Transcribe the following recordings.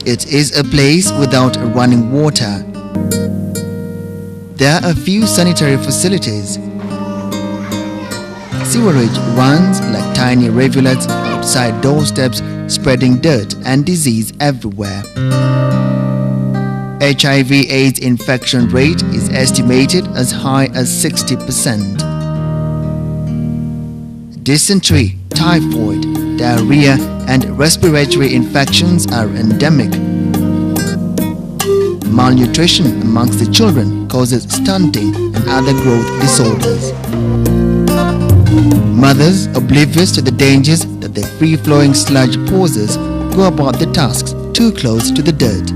it is a place without running water. There are few sanitary facilities. Sewerage runs like tiny rivulets outside doorsteps, spreading dirt and disease everywhere. HIV/AIDS infection rate is estimated as high as 60%. Dysentery, typhoid, diarrhea and respiratory infections are endemic. Malnutrition amongst the children causes stunting and other growth disorders. Mothers, oblivious to the dangers that the free-flowing sludge poses, go about the tasks too close to the dirt.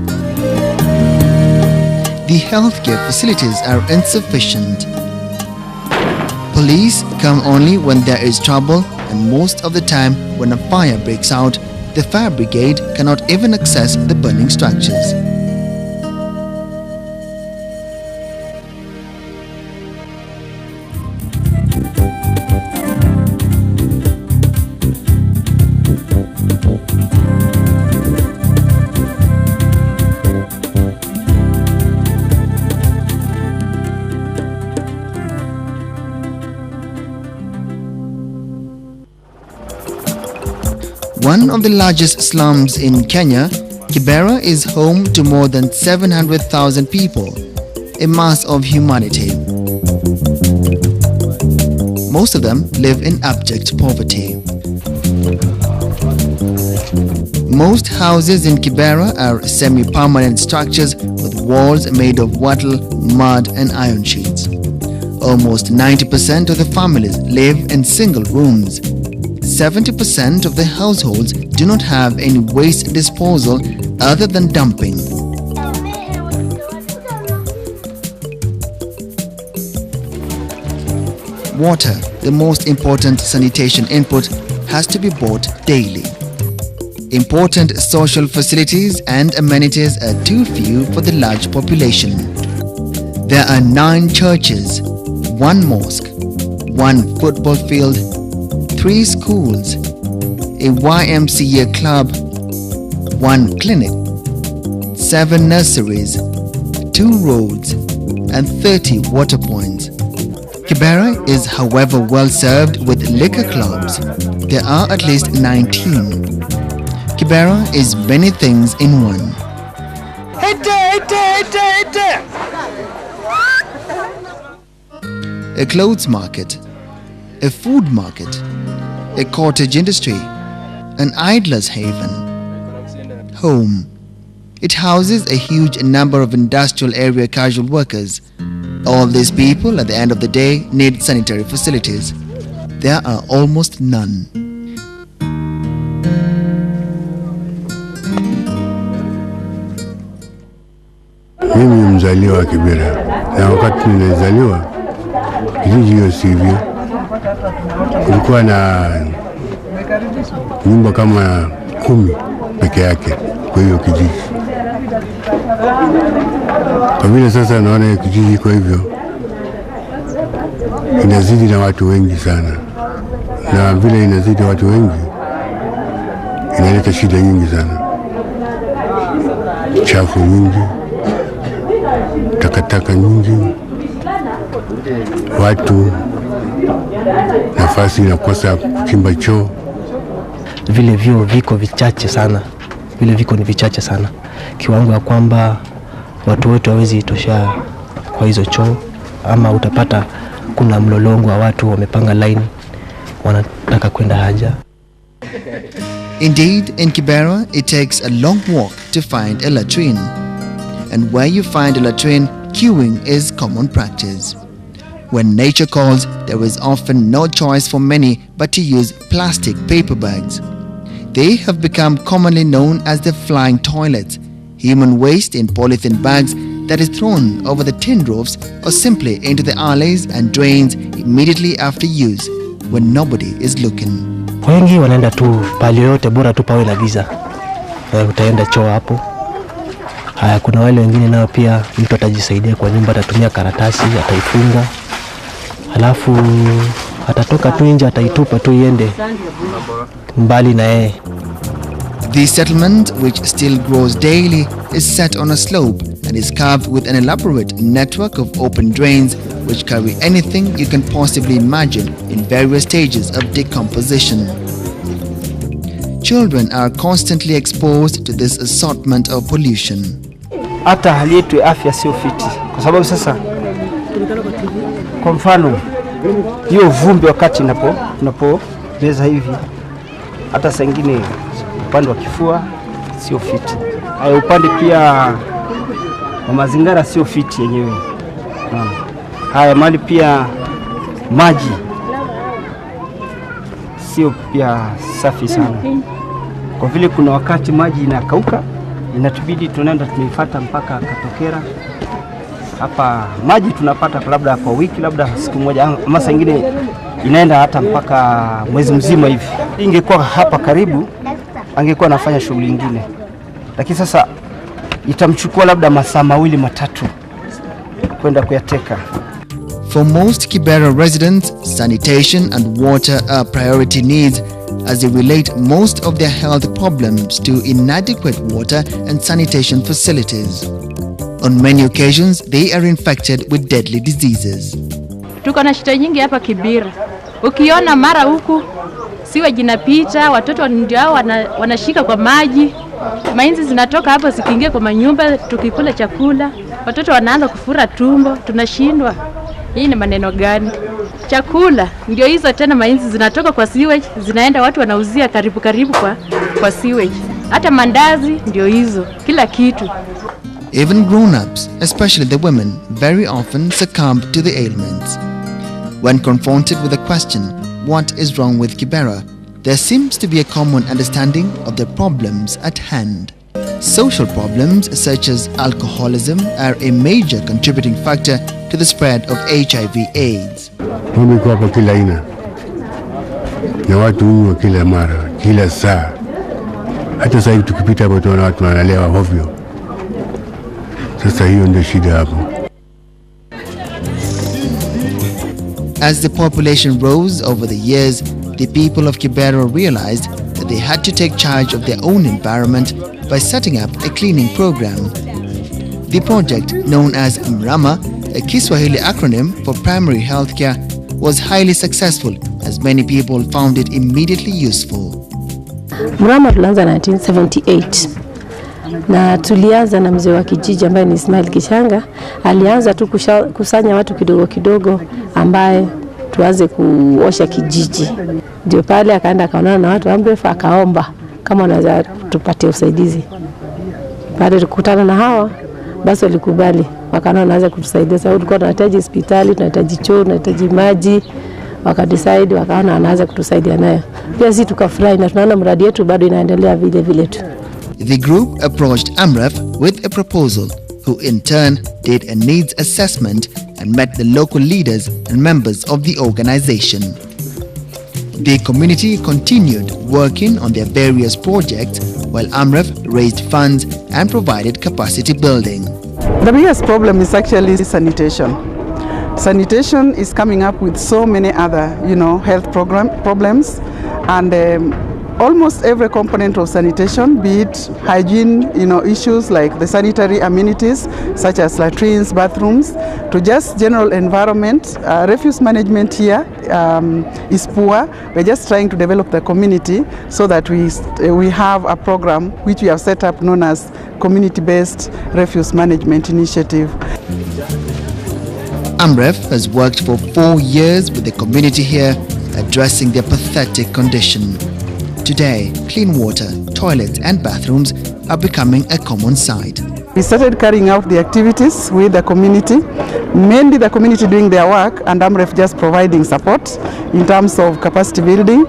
The healthcare facilities are insufficient. Police come only when there is trouble, and most of the time when a fire breaks out, the fire brigade cannot even access the burning structures. One of the largest slums in Kenya, Kibera is home to more than 700,000 people, a mass of humanity. Most of them live in abject poverty. Most houses in Kibera are semi-permanent structures with walls made of wattle, mud and iron sheets. Almost 90% of the families live in single rooms. 70% of the households do not have any waste disposal other than dumping. Water, the most important sanitation input, has to be bought daily. Important social facilities and amenities are too few for the large population. There are 9 churches, 1 mosque, 1 football field, 3 schools, a YMCA club, 1 clinic, 7 nurseries, 2 roads, and 30 water points. Kibera is, however, well served with liquor clubs. There are at least 19. Kibera is many things in one. A clothes market, a food market, a cottage industry, an idler's haven, home. It houses a huge number of industrial area casual workers. All these people at the end of the day need sanitary facilities. There are almost none. Mimi mzaliwa wa Kibera, na wakati nilizaliwa kijiji hiyo sivyo. Kulikuwa na nyumba kama 10 peke yake kwa hiyo kijiji. Kwa vile sasa naona kijiji kwa hivyo inazidi na watu wengi sana, na vile inazidi watu wengi inaleta shida nyingi sana, chafu nyingi, takataka nyingi, watu nafasi inakosa kuchimba choo. Vile vyoo viko vichache sana, vile viko ni vichache sana, kiwango ya kwamba watu wote hawezi tosha kwa hizo choo, ama utapata kuna mlolongo wa watu wamepanga line wanataka kwenda haja. Indeed, in Kibera, it takes a long walk to find a latrine. And where you find a latrine, queuing is common practice. When nature calls, there is often no choice for many but to use plastic paper bags. They have become commonly known as the flying toilets, human waste in polythene bags that is thrown over the tin roofs or simply into the alleys and drains immediately after use when nobody is looking. Wengi wanaenda tu pale yote bora tu pawe na giza. Utaenda choo hapo. Haya, kuna wale wengine nao pia mtu atajisaidia kwa nyumba, atatumia karatasi, ataifunga. Halafu atatoka tu nje, ataitupa tu iende mbali na yeye. The settlement, which still grows daily, is set on a slope and is carved with an elaborate network of open drains which carry anything you can possibly imagine in various stages of decomposition. Children are constantly exposed to this assortment of pollution. Hata hali yetu ya afya sio fiti, kwa sababu sasa kwa mfano hiyo vumbi wakati unapomeza hivi, hata saa ingine upande wa kifua sio fiti. Upande pia wa mazingira sio fiti yenyewe. Haya mali pia maji sio pia safi sana. Kwa vile kuna wakati maji inakauka, inatubidi tunaenda tunaifuata mpaka Katokera. Hapa maji tunapata labda kwa wiki, labda siku moja, ama saa nyingine inaenda hata mpaka mwezi mzima hivi. Ingekuwa hapa karibu, angekuwa anafanya shughuli nyingine. Lakini sasa itamchukua labda masaa mawili matatu kwenda kuyateka. For most Kibera residents, sanitation and water are priority needs as they relate most of their health problems to inadequate water and sanitation facilities. On many occasions, they are infected with deadly diseases. Tuko na shida nyingi hapa Kibera. Ukiona mara huku siwe jinapita, watoto ndio wanashika kwa maji. Mainzi zinatoka hapo zikiingia kwa manyumba, tukikula chakula, watoto wanaanza kufura tumbo, tunashindwa. Hii ni maneno gani? Chakula ndio hizo tena, mainzi zinatoka kwa sewage, zinaenda watu wanauzia karibu kwa sewage. Hata mandazi ndio hizo, kila kitu. Even grown-ups, especially the women, very often succumb to the ailments. When confronted with the question, what is wrong with Kibera, there seems to be a common understanding of the problems at hand. Social problems such as alcoholism are a major contributing factor to the spread of HIV/AIDS. Mimi kwa hapa kila aina na watu huwa kila mara, kila saa. Hata sasa hivi tukipita hapo tunaona watu wanalewa hovyo. Sasa hiyo ndio shida hapo. As the population rose over the years, the people of Kibera realized that they had to take charge of their own environment by setting up a cleaning program. The project, known as MRAMA, a Kiswahili acronym for primary health care, was highly successful as many people found it immediately useful. MRAMA tulianza 1978. Na tulianza na mzee wa kijiji ambaye ni Ismail Kishanga. Alianza tu kusanya watu kidogo kidogo ambaye tuanze kuosha kijiji. Ndio pale akaenda akaonana na watu Amref, akaomba kama wanaweza tupatie usaidizi. Baada tukutana na hawa, basi walikubali. Wakaona wanaweza kutusaidia. Sababu tulikuwa tunahitaji hospitali, tunahitaji choo, tunahitaji maji. Wakadecide, wakaona wanaweza kutusaidia nayo. Pia sisi tukafurahi na tunaona mradi wetu bado inaendelea vile vile tu. The group approached AMREF with a proposal, who in turn did a needs assessment and met the local leaders and members of the organization. The community continued working on their various projects while AMREF raised funds and provided capacity building. The biggest problem is actually sanitation. Sanitation is coming up with so many other, health problems, and almost every component of sanitation, be it hygiene, issues like the sanitary amenities such as latrines, bathrooms, to just general environment. Refuse management here is poor. We're just trying to develop the community so that we have a program which we have set up known as Community-Based Refuse Management Initiative. AMREF has worked for 4 years with the community here, addressing their pathetic condition. Today, clean water, toilets and bathrooms are becoming a common sight. We started carrying out the activities with the community, mainly the community doing their work and AMREF just providing support in terms of capacity building,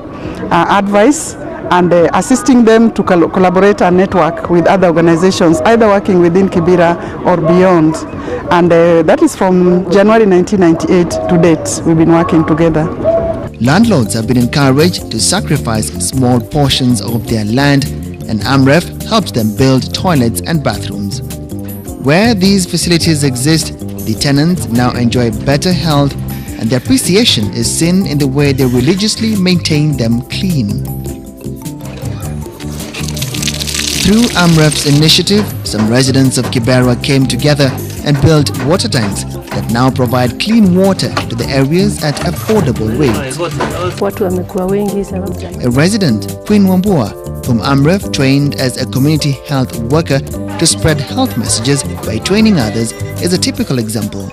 advice, and assisting them to collaborate and network with other organizations, either working within Kibera or beyond. And that is from January 1998 to date, we've been working together. Landlords have been encouraged to sacrifice small portions of their land, and AMREF helps them build toilets and bathrooms. Where these facilities exist, the tenants now enjoy better health, and their appreciation is seen in the way they religiously maintain them clean. Through AMREF's initiative, some residents of Kibera came together and built water tanks that now provide clean water to the areas at affordable rates. Watu wamekuwa wengi sana. A resident, Queen Wambua, whom AMREF trained as a community health worker to spread health messages by training others, is a typical example.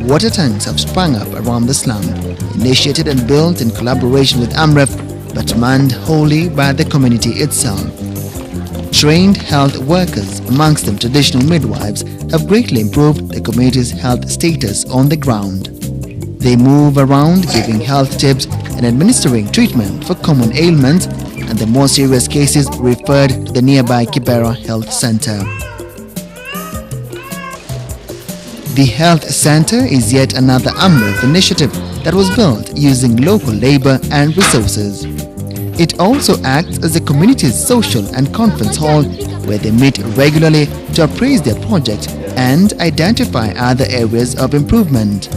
Water tanks have sprung up around the slum, initiated and built in collaboration with AMREF, but manned wholly by the community itself. Trained health workers, amongst them traditional midwives, have greatly improved the community's health status on the ground. They move around giving health tips and administering treatment for common ailments, and the more serious cases referred to the nearby Kibera Health Center. The health center is yet another AMREF initiative that was built using local labor and resources. It also acts as the community's social and conference hall where they meet regularly to appraise their project and identify other areas of improvement.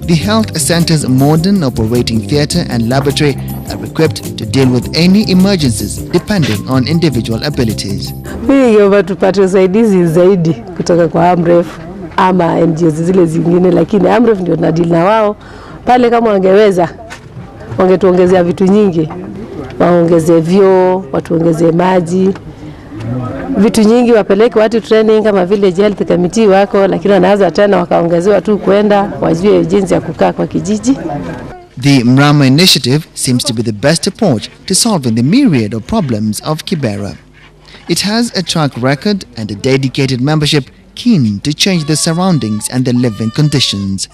The health center's modern operating theatre and laboratory are equipped to deal with any emergencies depending on individual abilities. Mimi tupate usaidizi zaidi kutoka kwa AMREF ama NGOs zile zingine, lakini AMREF ndio tunadili na wao. Pale kama wangeweza wangetuongezea vitu nyingi, waongeze vyoo, watuongezee maji, vitu nyingi, wapeleke watu training kama village health committee wako, lakini wanaanza tena wakaongezewa tu kwenda wajue jinsi ya kukaa kwa kijiji. The Mrama initiative seems to be the best approach to solving the myriad of problems of Kibera. It has a track record and a dedicated membership keen to change their surroundings and their living conditions.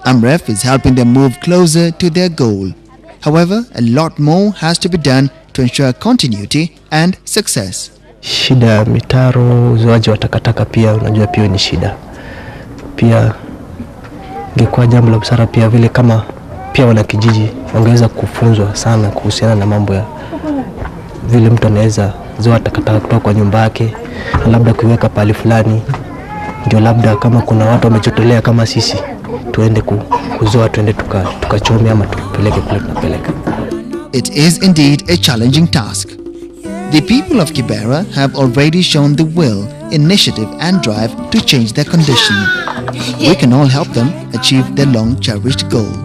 AMREF is helping them move closer to their goal. However, a lot more has to be done to ensure continuity and success. Shida ya mitaro, uzoaji wa takataka pia unajua pia ni shida. Pia ingekuwa jambo la busara pia vile kama pia wanakijiji wangeweza kufunzwa sana kuhusiana na mambo ya vile mtu anaweza zoa takataka kutoka kwa nyumba yake na labda kuiweka pale fulani, ndio labda kama kuna watu wamejitolea kama sisi tuende kuzoa, tuende tukachome ama tupeleke kule tunapeleka. It is indeed a challenging task. The people of Kibera have already shown the will, initiative and drive to change their condition. We can all help them achieve their long-cherished goal.